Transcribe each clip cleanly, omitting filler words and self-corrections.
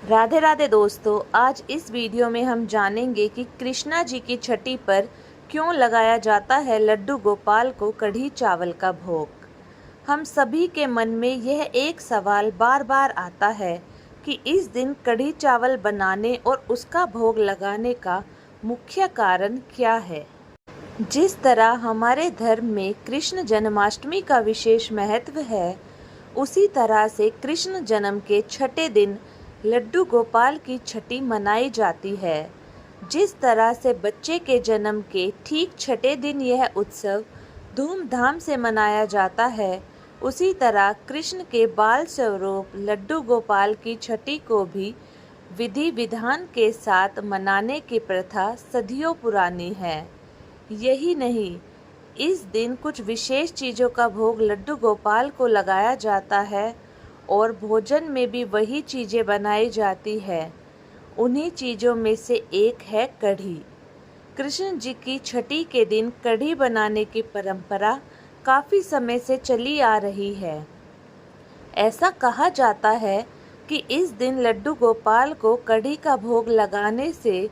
राधे राधे दोस्तों, आज इस वीडियो में हम जानेंगे कि कृष्णा जी की छठी पर क्यों लगाया जाता है लड्डू गोपाल को कढ़ी चावल का भोग। हम सभी के मन में यह एक सवाल बार बार आता है कि इस दिन कढ़ी चावल बनाने और उसका भोग लगाने का मुख्य कारण क्या है। जिस तरह हमारे धर्म में कृष्ण जन्माष्टमी का विशेष महत्व है, उसी तरह से कृष्ण जन्म के छठे दिन लड्डू गोपाल की छठी मनाई जाती है। जिस तरह से बच्चे के जन्म के ठीक छठे दिन यह उत्सव धूमधाम से मनाया जाता है, उसी तरह कृष्ण के बाल स्वरूप लड्डू गोपाल की छठी को भी विधि विधान के साथ मनाने की प्रथा सदियों पुरानी है। यही नहीं, इस दिन कुछ विशेष चीज़ों का भोग लड्डू गोपाल को लगाया जाता है और भोजन में भी वही चीज़ें बनाई जाती है। उन्हीं चीज़ों में से एक है कढ़ी। कृष्ण जी की छठी के दिन कढ़ी बनाने की परंपरा काफ़ी समय से चली आ रही है। ऐसा कहा जाता है कि इस दिन लड्डू गोपाल को कढ़ी का भोग लगाने से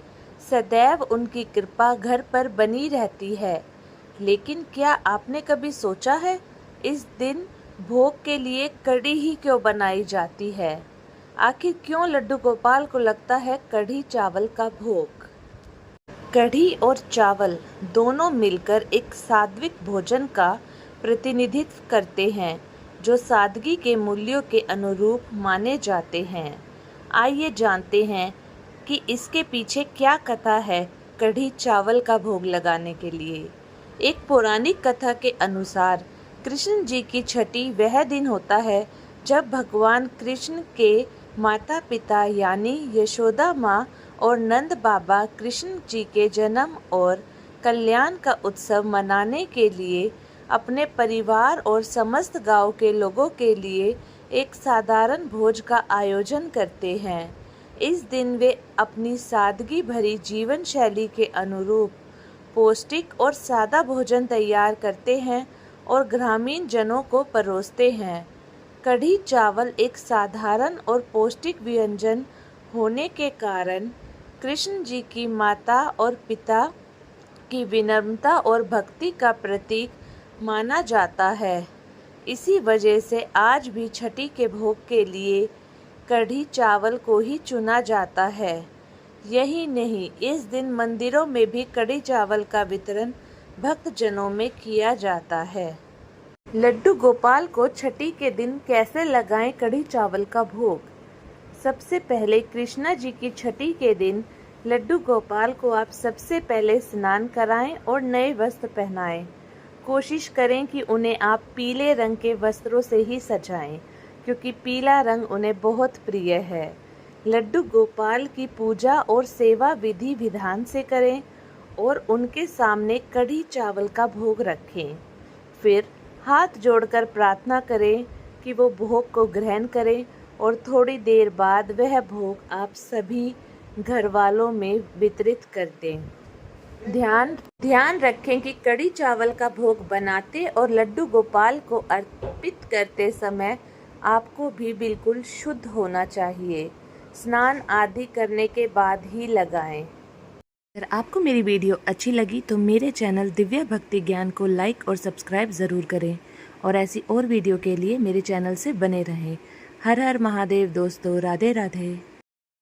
सदैव उनकी कृपा घर पर बनी रहती है। लेकिन क्या आपने कभी सोचा है, इस दिन भोग के लिए कढ़ी ही क्यों बनाई जाती है? आखिर क्यों लड्डू गोपाल को लगता है कढ़ी चावल का भोग? कढ़ी और चावल दोनों मिलकर एक सात्विक भोजन का प्रतिनिधित्व करते हैं, जो सादगी के मूल्यों के अनुरूप माने जाते हैं। आइए जानते हैं कि इसके पीछे क्या कथा है कढ़ी चावल का भोग लगाने के लिए। एक पौराणिक कथा के अनुसार कृष्ण जी की छठी वह दिन होता है जब भगवान कृष्ण के माता पिता यानी यशोदा माँ और नंद बाबा कृष्ण जी के जन्म और कल्याण का उत्सव मनाने के लिए अपने परिवार और समस्त गांव के लोगों के लिए एक साधारण भोज का आयोजन करते हैं। इस दिन वे अपनी सादगी भरी जीवन शैली के अनुरूप पौष्टिक और सादा भोजन तैयार करते हैं और ग्रामीण जनों को परोसते हैं। कढ़ी चावल एक साधारण और पौष्टिक व्यंजन होने के कारण कृष्ण जी की माता और पिता की विनम्रता और भक्ति का प्रतीक माना जाता है। इसी वजह से आज भी छठी के भोग के लिए कढ़ी चावल को ही चुना जाता है। यही नहीं, इस दिन मंदिरों में भी कढ़ी चावल का वितरण भक्तजनों में किया जाता है। लड्डू गोपाल को छठी के दिन कैसे लगाएं कढ़ी चावल का भोग? सबसे पहले कृष्णा जी की छठी के दिन लड्डू गोपाल को आप सबसे पहले स्नान कराएं और नए वस्त्र पहनाएं। कोशिश करें कि उन्हें आप पीले रंग के वस्त्रों से ही सजाएं, क्योंकि पीला रंग उन्हें बहुत प्रिय है। लड्डू गोपाल की पूजा और सेवा विधि विधान से करें और उनके सामने कढ़ी चावल का भोग रखें। फिर हाथ जोड़कर प्रार्थना करें कि वो भोग को ग्रहण करें और थोड़ी देर बाद वह भोग आप सभी घर वालों में वितरित कर दें। ध्यान रखें कि कढ़ी चावल का भोग बनाते और लड्डू गोपाल को अर्पित करते समय आपको भी बिल्कुल शुद्ध होना चाहिए। स्नान आदि करने के बाद ही लगाएं। अगर आपको मेरी वीडियो अच्छी लगी तो मेरे चैनल दिव्या भक्ति ज्ञान को लाइक और सब्सक्राइब ज़रूर करें और ऐसी और वीडियो के लिए मेरे चैनल से बने रहें। हर हर महादेव दोस्तों, राधे राधे।